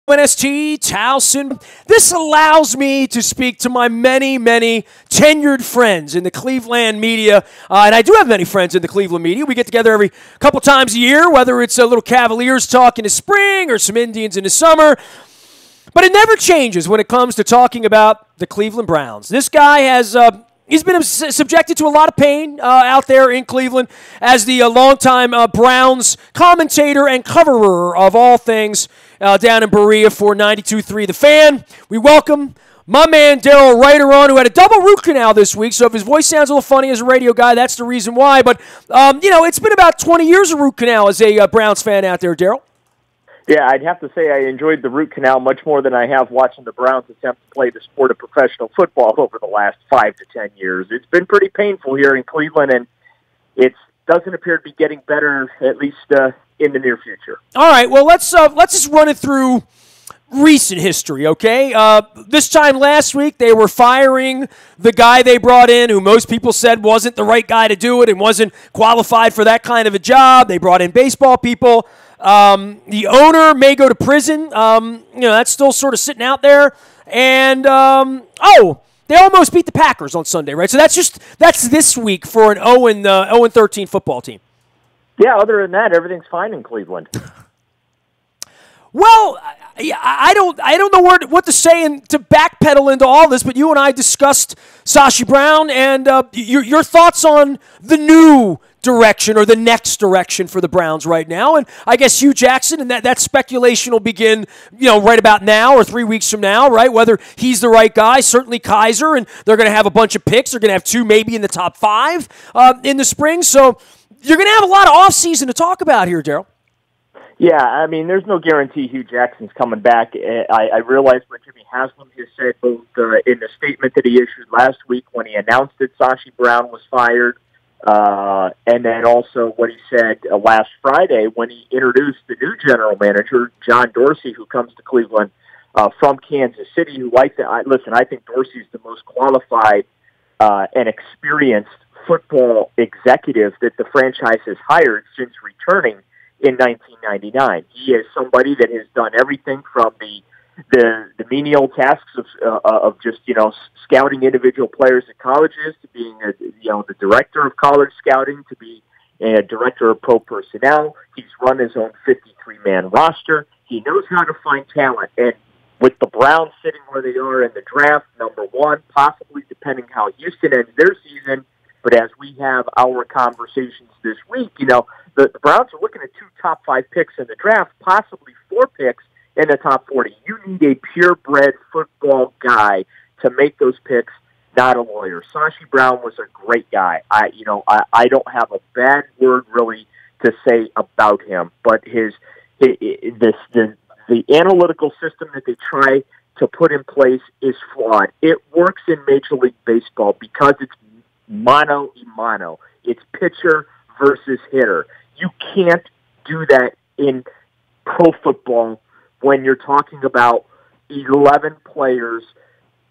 WNST, Towson. This allows me to speak to my many, many tenured friends in the Cleveland media. And I do have many friends in the Cleveland media. We get together every couple times a year, whether it's a little Cavaliers talk in the spring or some Indians in the summer. But it never changes when it comes to talking about the Cleveland Browns. This guy has... He's been subjected to a lot of pain out there in Cleveland as the longtime Browns commentator and coverer of all things down in Berea for 92.3 The Fan. We welcome my man Daryl Ryder on, who had a double root canal this week, so if his voice sounds a little funny as a radio guy, that's the reason why. But, it's been about 20 years of root canal as a Browns fan out there, Daryl. Yeah, I'd have to say I enjoyed the root canal much more than I have watching the Browns attempt to play the sport of professional football over the last 5 to 10 years. It's been pretty painful here in Cleveland, and it doesn't appear to be getting better, at least in the near future. All right, well, let's just run it through recent history, okay? This time last week, they were firing the guy they brought in, who most people said wasn't the right guy to do it and wasn't qualified for that kind of a job. They brought in baseball people. The owner may go to prison. That's still sort of sitting out there. And, they almost beat the Packers on Sunday, right? So that's this week for an 0-13 football team. Yeah, other than that, everything's fine in Cleveland. Well, I don't know what to say and to backpedal into all this, but you and I discussed Sashi Brown and your thoughts on the new direction or the next direction for the Browns right now. And I guess Hugh Jackson, and that speculation will begin, right about now or 3 weeks from now, right? Whether he's the right guy, certainly Kaiser, and they're going to have a bunch of picks. They're going to have 2 maybe in the top 5 in the spring. So you're going to have a lot of offseason to talk about here, Daryl. Yeah, I mean, there's no guarantee Hugh Jackson's coming back. I realize what Jimmy Haslam has said both in the statement that he issued last week when he announced that Sashi Brown was fired, and then also what he said last Friday when he introduced the new general manager, John Dorsey, who comes to Cleveland from Kansas City, who I think Dorsey's the most qualified and experienced football executive that the franchise has hired since returning in 1999. He is somebody that has done everything from the menial tasks of just scouting individual players at colleges to being the director of college scouting to be a director of pro personnel. He's run his own 53-man roster. He knows how to find talent, and with the Browns sitting where they are in the draft, number one, possibly depending how Houston ends their season. But as we have our conversations this week, the Browns are looking at 2 top 5 picks in the draft, possibly 4 picks in the top 40. You need a purebred football guy to make those picks, not a lawyer. Sashi Brown was a great guy. I don't have a bad word really to say about him, but the analytical system that they try to put in place is flawed. It works in Major League Baseball because it's mano-a-mano. It's pitcher versus hitter. You can't do that in pro football when you're talking about 11 players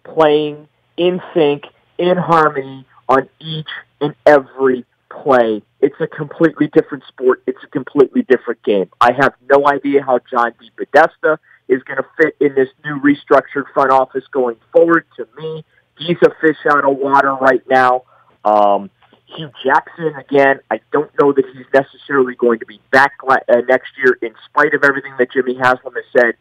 playing in sync, in harmony on each and every play. It's a completely different sport. It's a completely different game. I have no idea how John DePodesta is going to fit in this new restructured front office going forward. To me, he's a fish out of water right now. Hugh Jackson, again, I don't know that he's necessarily going to be back next year in spite of everything that Jimmy Haslam has said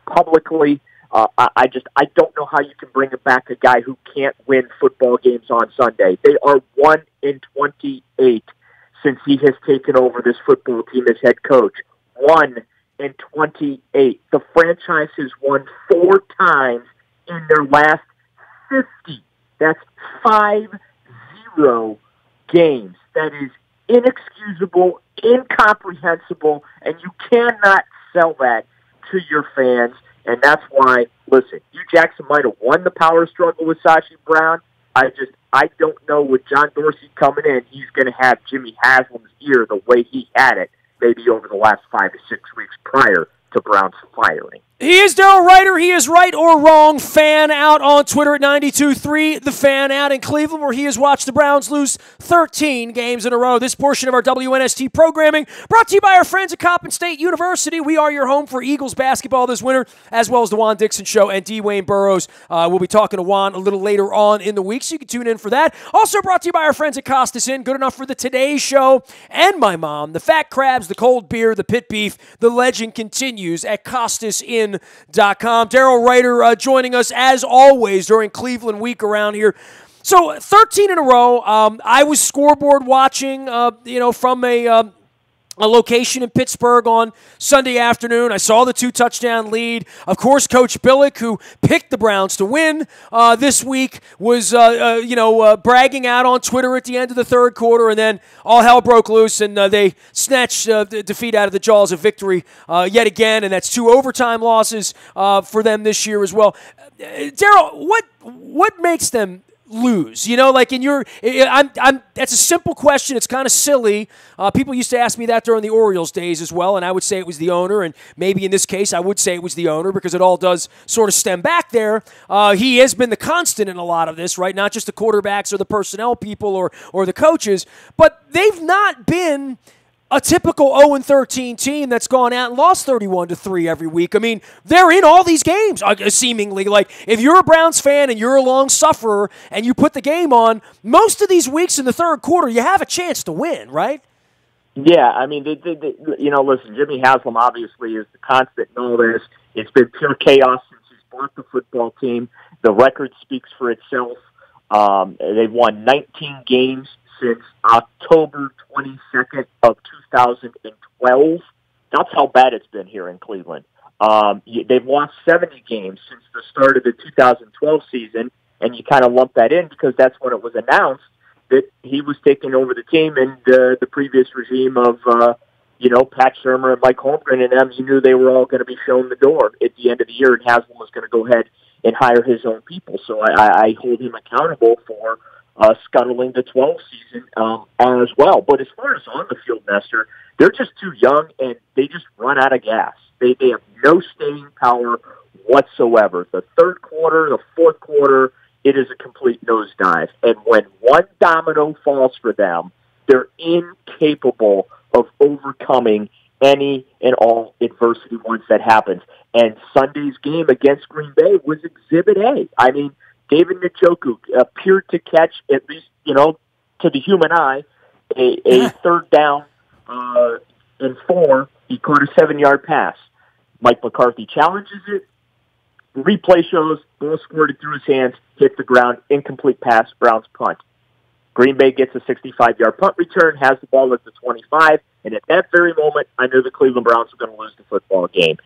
publicly. I don't know how you can bring back a guy who can't win football games on Sunday. They are 1-28 since he has taken over this football team as head coach. 1-28. The franchise has won 4 times in their last 50. That's 5-0 games. That is inexcusable, incomprehensible, and you cannot sell that to your fans. And that's why, listen, Hugh Jackson might have won the power struggle with Sashi Brown. I don't know with John Dorsey coming in, he's going to have Jimmy Haslam's ear the way he had it maybe over the last 5 to 6 weeks prior to Brown's firing. He is Daryl Ryder. He is Right or Wrong Fan out on Twitter at 92.3. The Fan out in Cleveland, where he has watched the Browns lose 13 games in a row. This portion of our WNST programming brought to you by our friends at Coppin State University. We are your home for Eagles basketball this winter, as well as the Juan Dixon Show and Dwayne Burrows. We'll be talking to Juan a little later on in the week, so you can tune in for that. Also brought to you by our friends at Costas Inn. Good enough for the Today Show and my mom. The fat crabs, the cold beer, the pit beef. The legend continues at CostasInn.com. Daryl Ryder joining us as always during Cleveland week around here. So 13 in a row. I was scoreboard watching, from a location in Pittsburgh on Sunday afternoon. I saw the 2-touchdown lead. Of course, Coach Billick, who picked the Browns to win this week, was bragging out on Twitter at the end of the third quarter, and then all hell broke loose, and they snatched the defeat out of the jaws of victory yet again, and that's 2 overtime losses for them this year as well. Daryl, what makes them lose? That's a simple question. It's kind of silly. People used to ask me that during the Orioles days as well, and I would say it was the owner, and maybe in this case I would say it was the owner because it all does sort of stem back there. He has been the constant in a lot of this, right? Not just the quarterbacks or the personnel people or the coaches, but they've not been a typical 0-13 team that's gone out and lost 31-3 every week. I mean, they're in all these games, seemingly. Like, if you're a Browns fan and you're a long sufferer and you put the game on, most of these weeks in the third quarter, you have a chance to win, right? Yeah, I mean, listen, Jimmy Haslam obviously is the constant in all this. It's been pure chaos since he's bought the football team. The record speaks for itself. They've won 19 games since October 22nd of 2012. That's how bad it's been here in Cleveland. They've lost 70 games since the start of the 2012 season, and you kind of lump that in because that's when it was announced that he was taking over the team, and the previous regime of, Pat Shermer and Mike Holmgren and them, you knew they were all going to be shown the door at the end of the year, and Haslam was going to go ahead and hire his own people. So I hold him accountable for scuttling the 12 season as well. But as far as on the field, Nestor, they're just too young, and they just run out of gas. They have no staying power whatsoever. The third quarter, the fourth quarter, it is a complete nosedive. And when one domino falls for them, they're incapable of overcoming any and all adversity once that happens. And Sunday's game against Green Bay was Exhibit A. I mean, David Njoku appeared to catch, at least, to the human eye, a third down and 4. He caught a 7-yard pass. Mike McCarthy challenges it. Replay shows, ball squirted through his hands, hit the ground, incomplete pass, Browns punt. Green Bay gets a 65-yard punt return, has the ball at the 25, and at that very moment, I knew the Cleveland Browns were going to lose the football game.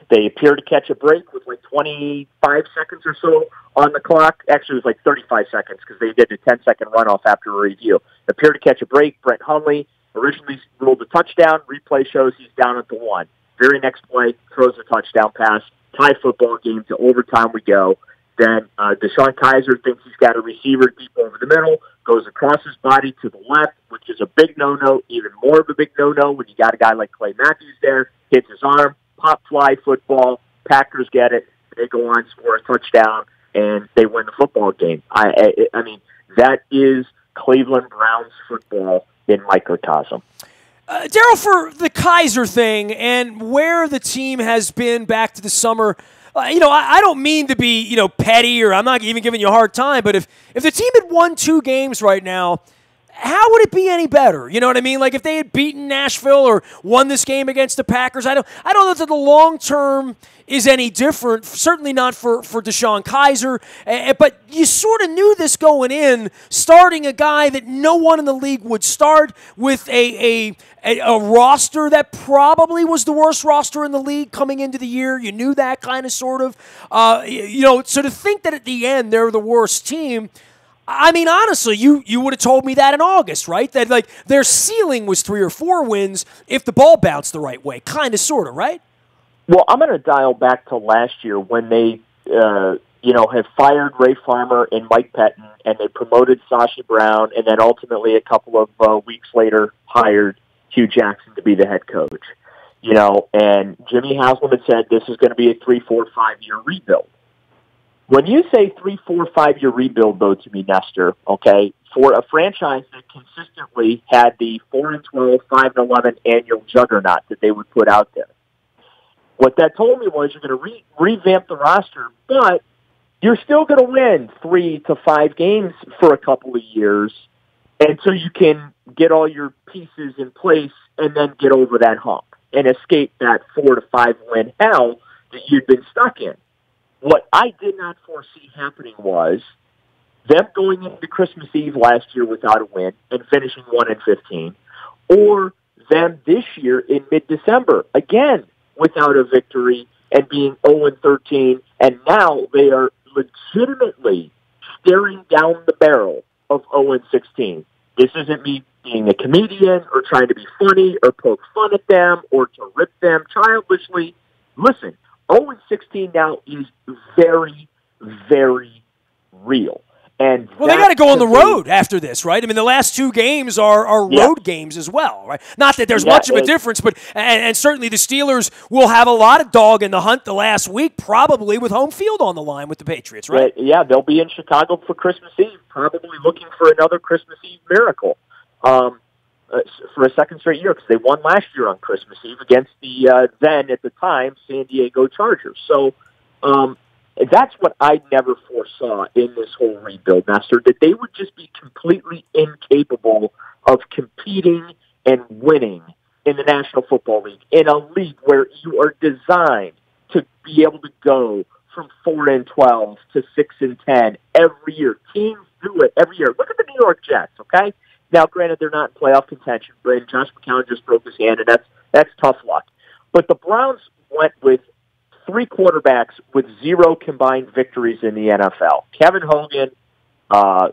They appear to catch a break with 25 seconds or so on the clock. Actually, it was 35 seconds because they did a 10-second runoff after a review. Appear to catch a break. Brett Hundley originally ruled a touchdown. Replay shows he's down at the 1. Very next play, throws a touchdown pass. Tie football game to overtime we go. Then Deshaun Kaiser thinks he's got a receiver deep over the middle, goes across his body to the left, which is a big no-no, even more of a big no-no when you got a guy like Clay Matthews there, hits his arm, pop fly football, Packers get it, they go on, score a touchdown, and they win the football game. I mean, that is Cleveland Browns football in microcosm. Daryl, for the Kaiser thing and where the team has been back to the summer, I don't mean to be, petty, or I'm not even giving you a hard time, but if the team had won 2 games right now, how would it be any better? You know what I mean? Like if they had beaten Nashville or won this game against the Packers, I don't know that the long term is any different. Certainly not for Deshaun Kaiser. But you sort of knew this going in, starting a guy that no one in the league would start with a roster that probably was the worst roster in the league coming into the year. You knew that kind of sort of. So to think that at the end they're the worst team. I mean, honestly, you would have told me that in August, right? That their ceiling was 3 or 4 wins if the ball bounced the right way, kind of, sort of, right? Well, I'm going to dial back to last year when they, have fired Ray Farmer and Mike Pettin, and they promoted Sashi Brown, and then ultimately a couple of weeks later hired Hugh Jackson to be the head coach. and Jimmy Haslam had said this is going to be a 3, 4, 5-year rebuild. When you say 3, 4, 5-year rebuild, though, to me, Nestor, okay, for a franchise that consistently had the 4-12, 5-11 annual juggernaut that they would put out there, what that told me was you're going to revamp the roster, but you're still going to win 3 to 5 games for a couple of years until you can get all your pieces in place and then get over that hump and escape that 4 to 5 win hell that you'd been stuck in. What I did not foresee happening was them going into Christmas Eve last year without a win and finishing 1-15, or them this year in mid-December, again, without a victory and being 0-13, and now they are legitimately staring down the barrel of 0-16. This isn't me being a comedian or trying to be funny or poke fun at them or to rip them childishly. Listen, 0-16 now is very, very real. And well, they got to go on the road after this, right? I mean, the last 2 games are road games as well, right? Not that there's much of a difference, but and certainly the Steelers will have a lot of dog in the hunt the last week, probably with home field on the line with the Patriots, right? Yeah, they'll be in Chicago for Christmas Eve, probably looking for another Christmas Eve miracle for a second straight year, because they won last year on Christmas Eve against the then at the time San Diego Chargers. So that's what I never foresaw in this whole rebuild, Nestor, that they would just be completely incapable of competing and winning in the National Football League, in a league where you are designed to be able to go from 4-12 to 6-10 every year. Teams do it every year. Look at the New York Jets, okay? Now, granted, they're not in playoff contention, but Josh McCown just broke his hand, and that's tough luck. But the Browns went with 3 quarterbacks with 0 combined victories in the NFL. Kevin Hogan,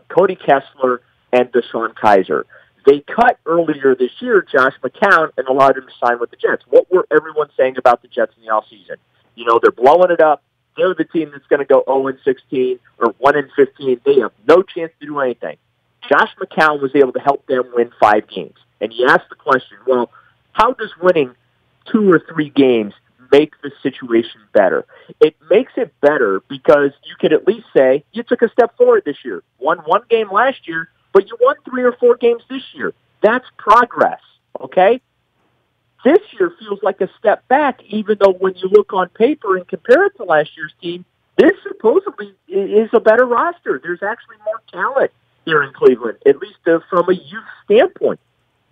Cody Kessler, and Deshaun Kaiser. They cut earlier this year Josh McCown and allowed him to sign with the Jets. What were everyone saying about the Jets in the offseason? They're blowing it up. They're the team that's going to go 0-16 or 1-15. They have no chance to do anything. Josh McCown was able to help them win 5 games. And you ask the question, well, how does winning 2 or 3 games make the situation better? It makes it better because you could at least say you took a step forward this year. Won 1 game last year, but you won 3 or 4 games this year. That's progress, okay? This year feels like a step back, even though when you look on paper and compare it to last year's team, this supposedly is a better roster. There's actually more talent here in Cleveland, at least from a youth standpoint.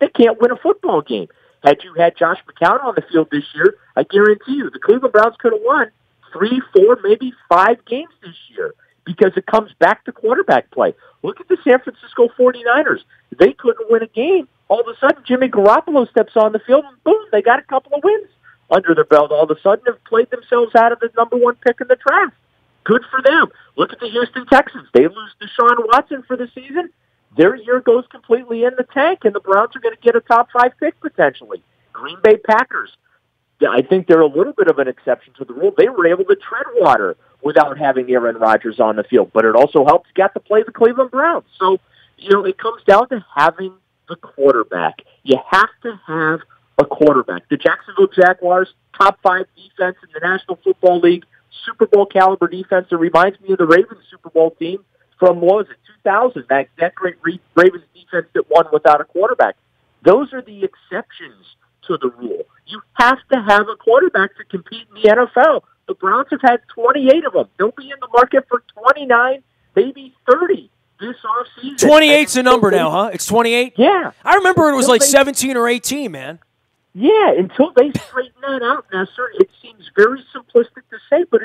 They can't win a football game. Had you had Josh McCown on the field this year, I guarantee you the Cleveland Browns could have won 3, 4, maybe 5 games this year because it comes back to quarterback play. Look at the San Francisco 49ers. They couldn't win a game. All of a sudden, Jimmy Garoppolo steps on the field, and boom, they got a couple of wins under their belt. All of a sudden, have played themselves out of the number 1 pick in the draft. Good for them. Look at the Houston Texans. They lose Deshaun Watson for the season. Their year goes completely in the tank, and the Browns are going to get a top 5 pick potentially. Green Bay Packers, I think they're a little bit of an exception to the rule. They were able to tread water without having Aaron Rodgers on the field, but it also helps get to play the Cleveland Browns. So, it comes down to having the quarterback. You have to have a quarterback. The Jacksonville Jaguars, top 5 defense in the National Football League, Super Bowl caliber defense that reminds me of the Ravens Super Bowl team from, 2000, that great Ravens defense that won without a quarterback. Those are the exceptions to the rule. You have to have a quarterback to compete in the NFL. The Browns have had 28 of them. They'll be in the market for 29, maybe 30 this offseason. 28's a number now, huh? It's 28? Yeah. I remember it was like 17 or 18, man. Yeah, until they straighten that out, Nestor, it seems very simplistic to say, but,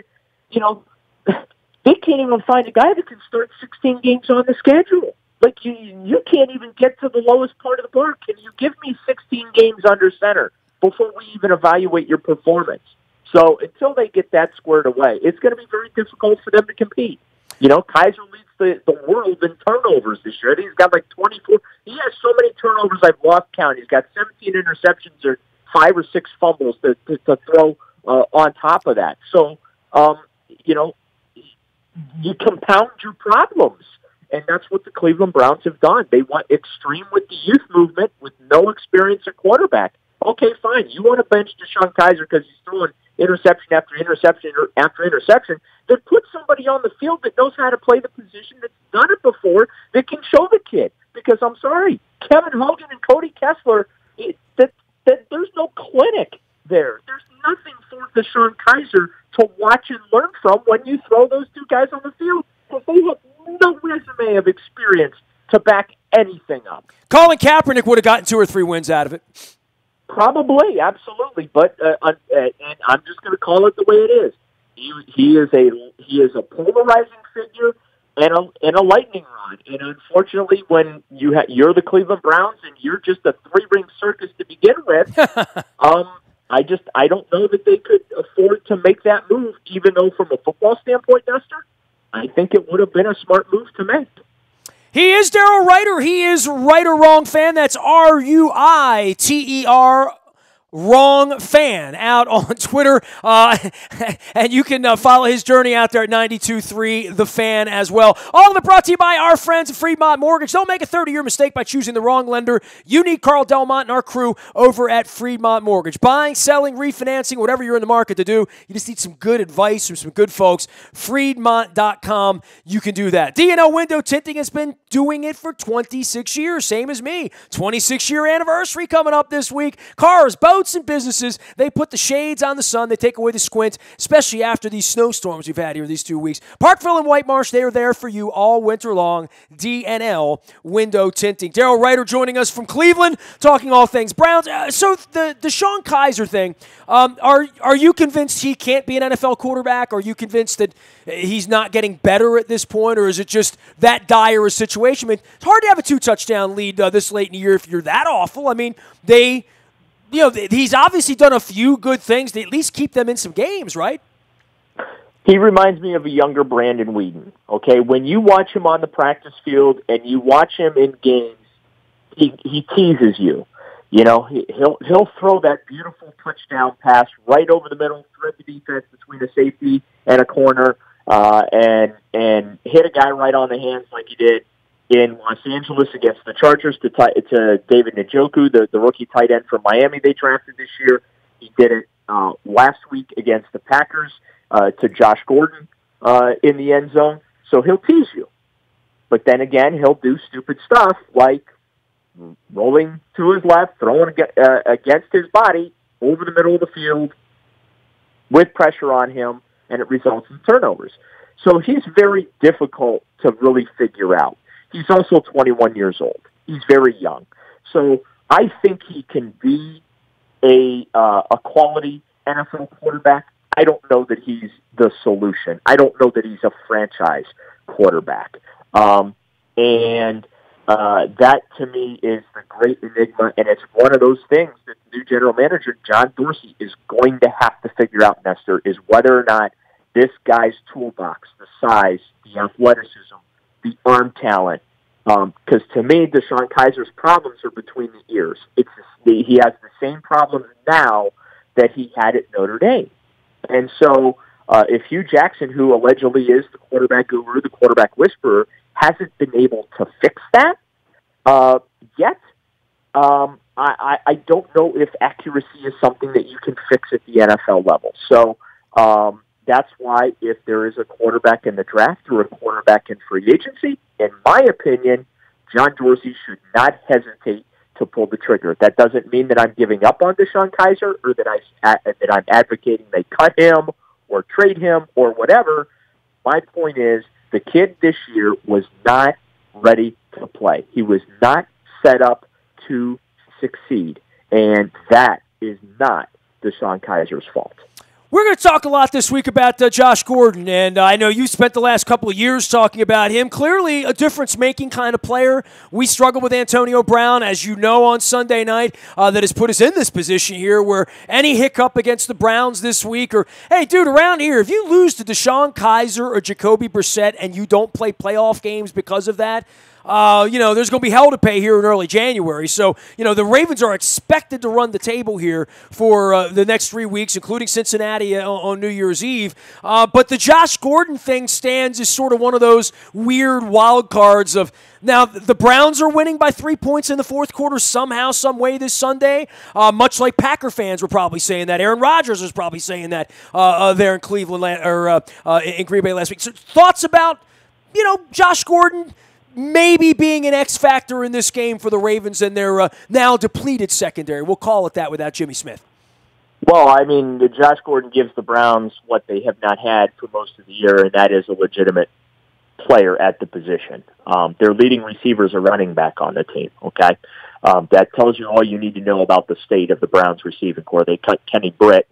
they can't even find a guy that can start 16 games on the schedule. Like, you can't even get to the lowest part of the bar. Can you give me 16 games under center before we even evaluate your performance? So until they get that squared away, it's going to be very difficult for them to compete. Kaiser leads the world in turnovers this year. I think he's got like 24. He has so many turnovers I've lost count. He's got 17 interceptions or 5 or 6 fumbles to throw on top of that. So, you compound your problems. And that's what the Cleveland Browns have done. They went extreme with the youth movement with no experience at quarterback. Okay, fine. You want to bench Deshaun Kaiser because he's throwing interception after interception after interception, then put somebody on the field that knows how to play the position, that's done it before, that can show the kid. Because I'm sorry, Kevin Hogan and Cody Kessler, there's no clinic there. There's nothing for Deshaun Kaiser to watch and learn from when you throw those two guys on the field, because they have no resume of experience to back anything up. Colin Kaepernick would have gotten 2 or 3 wins out of it. Probably, absolutely, but and I'm just going to call it the way it is. He is a polarizing figure and a lightning rod. And unfortunately, when you're the Cleveland Browns and you're just a 3-ring circus to begin with, I don't know that they could afford to make that move. Even though, from a football standpoint, Nestor, I think it would have been a smart move to make. He is Daryl Ruiter. He is Right or Wrong Fan. That's RUITER. Wrong Fan out on Twitter, and you can follow his journey out there at 92.3 The Fan as well. All of it brought to you by our friends at Fremont Mortgage. Don't make a 30-year mistake by choosing the wrong lender. You need Carl Delmont and our crew over at Fremont Mortgage. Buying, selling, refinancing, whatever you're in the market to do, you just need some good advice from some good folks. Fremont.com, you can do that. D&L Window Tinting has been doing it for 26 years, same as me. 26-year anniversary coming up this week. Cars, boats, and businesses, they put the shades on the sun. They take away the squint, especially after these snowstorms we've had here these 2 weeks. Parkville and White Marsh, they are there for you all winter long. D&L Window Tinting. Daryl Ruiter joining us from Cleveland, talking all things Browns. So the Deshaun Kaiser thing, are you convinced he can't be an NFL quarterback? Are you convinced that he's not getting better at this point, or is it just that dire a situation? I mean, it's hard to have a 2-touchdown lead this late in the year if you're that awful. I mean, he's obviously done a few good things to at least keep them in some games, right? He reminds me of a younger Brandon Whedon. Okay, when you watch him on the practice field and you watch him in games, he teases you. You know, he'll throw that beautiful touchdown pass right over the middle, thread the defense between a safety and a corner, and hit a guy right on the hands like he did in Los Angeles against the Chargers to David Njoku, the rookie tight end from Miami they drafted this year. He did it last week against the Packers to Josh Gordon in the end zone. So he'll tease you. But then again, he'll do stupid stuff like rolling to his left, throwing against his body over the middle of the field with pressure on him, and it results in turnovers. So he's very difficult to really figure out. He's also 21 years old. He's very young. So I think he can be a quality NFL quarterback. I don't know that he's the solution. I don't know that he's a franchise quarterback. And that, to me, is the great enigma, and it's one of those things that the new general manager, John Dorsey, is going to have to figure out, Nestor, is whether or not this guy's toolbox, the size, the athleticism, the arm talent, because to me, Deshaun Kaiser's problems are between the ears. He has the same problems now that he had at Notre Dame. And so if Hugh Jackson, who allegedly is the quarterback guru, the quarterback whisperer, hasn't been able to fix that yet, I don't know if accuracy is something that you can fix at the NFL level. So that's why if there is a quarterback in the draft or a quarterback in free agency, in my opinion, John Dorsey should not hesitate to pull the trigger. That doesn't mean that I'm giving up on Deshaun Kaiser or that I'm advocating they cut him or trade him or whatever. My point is the kid this year was not ready to play. He was not set up to succeed, and that is not Deshaun Kaiser's fault. We're going to talk a lot this week about Josh Gordon, and I know you spent the last couple of years talking about him. Clearly a difference-making kind of player. We struggled with Antonio Brown, as you know, on Sunday night, that has put us in this position here where any hiccup against the Browns this week or, hey, dude, around here, if you lose to Deshaun Kaiser or Jacoby Brissett and you don't play playoff games because of that, there's going to be hell to pay here in early January. So, the Ravens are expected to run the table here for the next 3 weeks, including Cincinnati on New Year's Eve. But the Josh Gordon thing stands as sort of one of those weird wild cards of, now, the Browns are winning by 3 points in the fourth quarter somehow, some way this Sunday, much like Packer fans were probably saying that. Aaron Rodgers was probably saying that there in Cleveland or in Green Bay last week. So thoughts about, Josh Gordon maybe being an X factor in this game for the Ravens and their now depleted secondary. We'll call it that without Jimmy Smith. Well, I mean, Josh Gordon gives the Browns what they have not had for most of the year, and that is a legitimate player at the position. Their leading receivers are running back on the team, okay? That tells you all you need to know about the state of the Browns receiving corps. They cut Kenny Britt,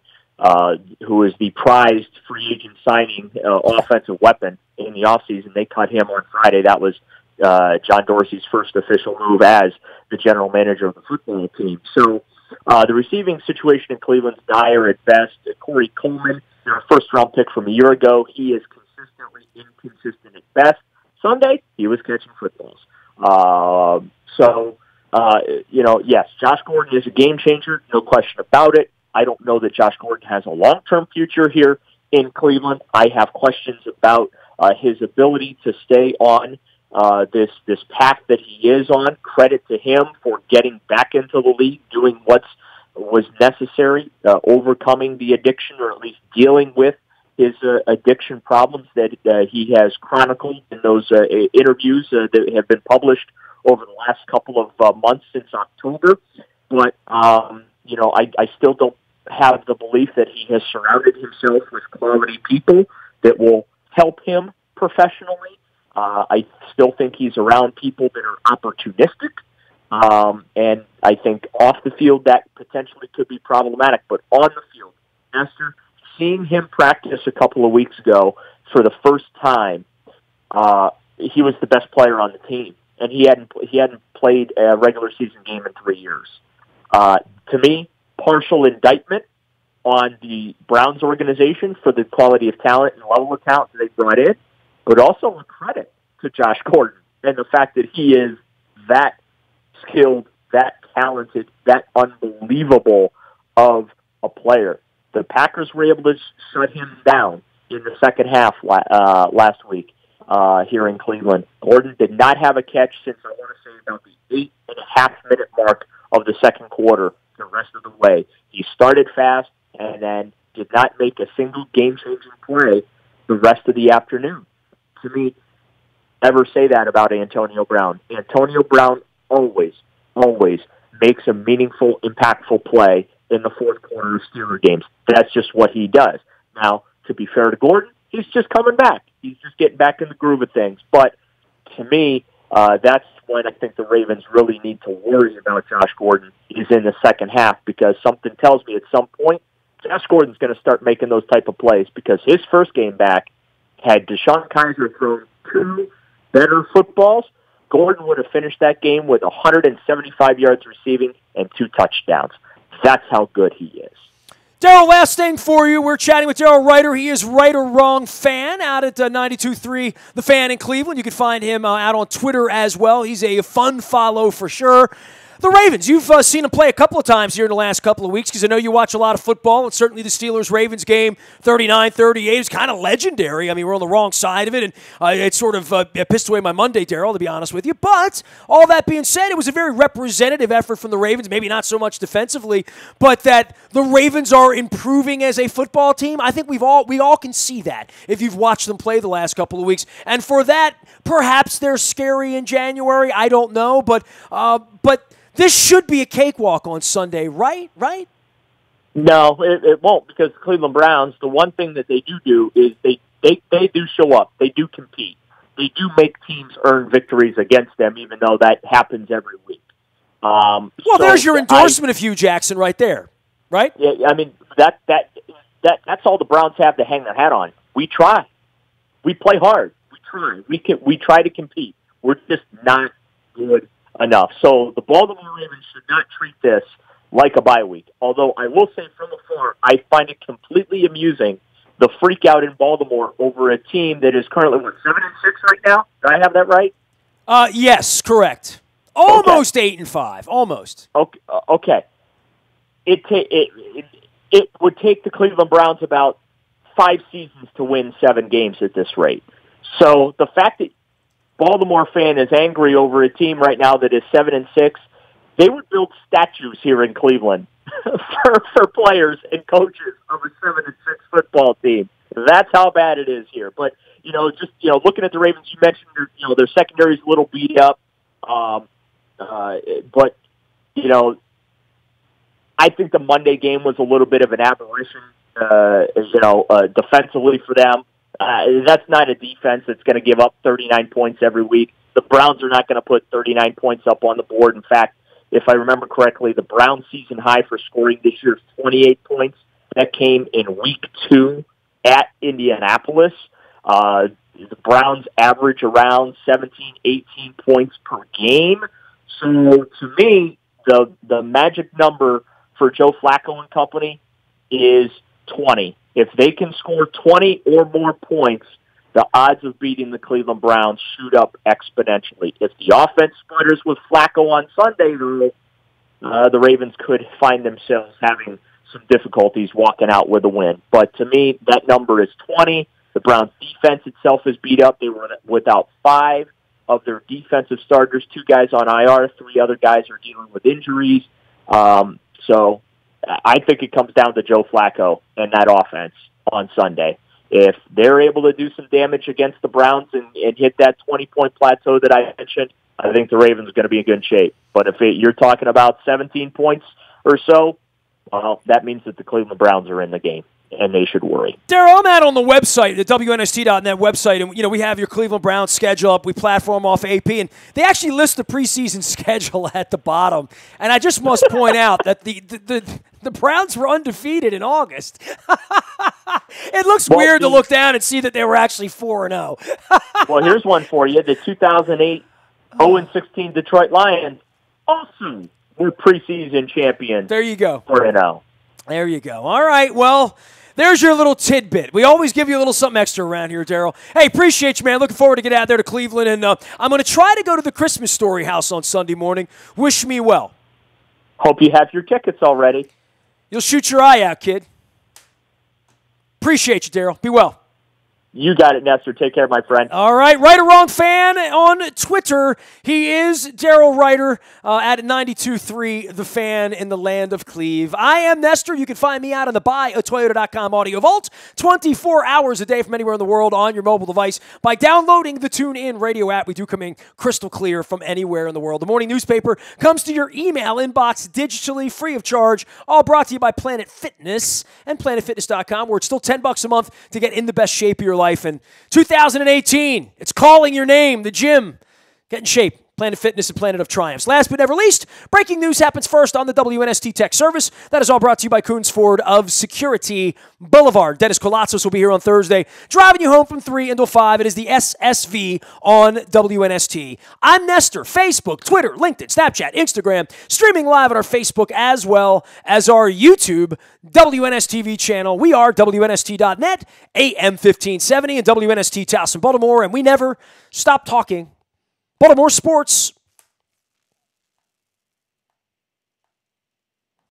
who is the prized free agent signing offensive weapon in the offseason. They cut him on Friday. That was John Dorsey's first official move as the general manager of the football team. So the receiving situation in Cleveland's dire at best. Corey Coleman, their first-round pick from a year ago, he is consistently inconsistent at best. Sunday, he was catching footballs. Yes, Josh Gordon is a game changer, no question about it. I don't know that Josh Gordon has a long-term future here in Cleveland. I have questions about his ability to stay on this path that he is on. Credit to him for getting back into the league, doing what was necessary, overcoming the addiction, or at least dealing with his addiction problems that he has chronicled in those interviews that have been published over the last couple of months since October. But, I still don't have the belief that he has surrounded himself with quality people that will help him professionally. I still think he's around people that are opportunistic. And I think off the field that potentially could be problematic. But on the field, Nestor, seeing him practice a couple of weeks ago for the first time, he was the best player on the team, and he hadn't played a regular season game in 3 years. To me, partial indictment on the Browns organization for the quality of talent and level of talent that they brought in, but also a credit to Josh Gordon and the fact that he is that skilled, that talented, that unbelievable of a player. The Packers were able to shut him down in the second half last week here in Cleveland. Gordon did not have a catch since, I want to say, about the 8.5-minute mark of the second quarter the rest of the way. He started fast and then did not make a single game-changing play the rest of the afternoon. To me, ever say that about Antonio Brown. Antonio Brown always makes a meaningful, impactful play in the fourth quarter of Steeler games. That's just what he does. Now, to be fair to Gordon, he's just coming back. He's just getting back in the groove of things. But to me, that's when I think the Ravens really need to worry about Josh Gordon is in the second half, because something tells me at some point Josh Gordon's going to start making those type of plays, because his first game back had Deshaun Kaiser thrown 2 better footballs, Gordon would have finished that game with 175 yards receiving and 2 touchdowns. That's how good he is. Daryl, last thing for you. We're chatting with Daryl Ryder. He is Right or Wrong Fan out at 92.3 The Fan in Cleveland. You can find him out on Twitter as well. He's a fun follow for sure. The Ravens, you've seen them play a couple of times here in the last couple of weeks, because I know you watch a lot of football, and certainly the Steelers-Ravens game, 39-38, is kind of legendary. I mean, we're on the wrong side of it, and it sort of pissed away my Monday, Daryl, to be honest with you. But all that being said, it was a very representative effort from the Ravens, maybe not so much defensively, but that the Ravens are improving as a football team. I think we all can see that if you've watched them play the last couple of weeks. And for that, perhaps they're scary in January. I don't know, but this should be a cakewalk on Sunday, right? Right? No, it won't, because the Cleveland Browns, the one thing that they do is they do show up. They do compete. They do make teams earn victories against them, even though that happens every week. There's your endorsement of Hugh Jackson right there, right? Yeah, I mean, that's all the Browns have to hang their hat on. We try. We play hard. We try. We try to compete. We're just not good enough. So the Baltimore Ravens should not treat this like a bye week. Although I will say from afar, I find it completely amusing, the freak out in Baltimore over a team that is currently 7-6 right now. Do I have that right? Yes, correct. Almost 8-5. Almost. Okay. It would take the Cleveland Browns about 5 seasons to win 7 games at this rate. So the fact that Baltimore fan is angry over a team right now that is 7-6, they would build statues here in Cleveland for players and coaches of a 7-6 football team. That's how bad it is here. But looking at the Ravens, you mentioned their secondary is a little beat up. But I think the Monday game was a little bit of an aberration. Defensively for them. That's not a defense that's going to give up 39 points every week. The Browns are not going to put 39 points up on the board. In fact, if I remember correctly, the Browns' season high for scoring this year is 28 points. That came in week 2 at Indianapolis. The Browns average around 17, 18 points per game. So to me, the magic number for Joe Flacco and company is 20. If they can score 20 or more points, the odds of beating the Cleveland Browns shoot up exponentially. If the offense sputters with Flacco on Sunday, the Ravens could find themselves having some difficulties walking out with a win. But to me, that number is 20. The Browns' defense itself is beat up. They were without 5 of their defensive starters, 2 guys on IR, 3 other guys are dealing with injuries. So I think it comes down to Joe Flacco and that offense on Sunday. If they're able to do some damage against the Browns and hit that 20-point plateau that I mentioned, I think the Ravens are going to be in good shape. But if you're talking about 17 points or so, well, that means that the Cleveland Browns are in the game, and they should worry. Daryl, I'm at on the website, the WNST.net website, and we have your Cleveland Browns schedule up. We platform off AP, and they actually list the preseason schedule at the bottom. And I just must point out that the Browns were undefeated in August. It looks weird to look down and see that they were actually 4-0. Well, here's one for you. The 2008 0-16 Detroit Lions also were preseason champions. There you go. 4-0. There you go. All right, well, there's your little tidbit. We always give you a little something extra around here, Daryl. Hey, appreciate you, man. Looking forward to get out there to Cleveland, and I'm going to try to go to the Christmas Story House on Sunday morning. Wish me well. Hope you have your tickets already. You'll shoot your eye out, kid. Appreciate you, Daryl. Be well. You got it, Nestor. Take care, my friend. All right. Right or Wrong Fan on Twitter. He is Daryl Ryder at 92.3, the fan in the land of Cleve. I am Nestor. You can find me out on the buyatoyota.com audio vault 24 hours a day from anywhere in the world on your mobile device by downloading the TuneIn radio app. We do come in crystal clear from anywhere in the world. The morning newspaper comes to your email inbox digitally, free of charge, all brought to you by Planet Fitness and planetfitness.com, where it's still $10 a month to get in the best shape of your life. And 2018, it's calling your name, the gym. Get in shape. Planet Fitness and Planet of Triumphs. Last but never least, breaking news happens first on the WNST Tech Service. That is all brought to you by Coons Ford of Security Boulevard. Dennis Kolatzos will be here on Thursday, driving you home from 3 until 5. It is the SSV on WNST. I'm Nestor. Facebook, Twitter, LinkedIn, Snapchat, Instagram, streaming live on our Facebook as well as our YouTube WNSTV channel. We are WNST.net, AM 1570, and WNST Towson, Baltimore, and we never stop talking Baltimore sports.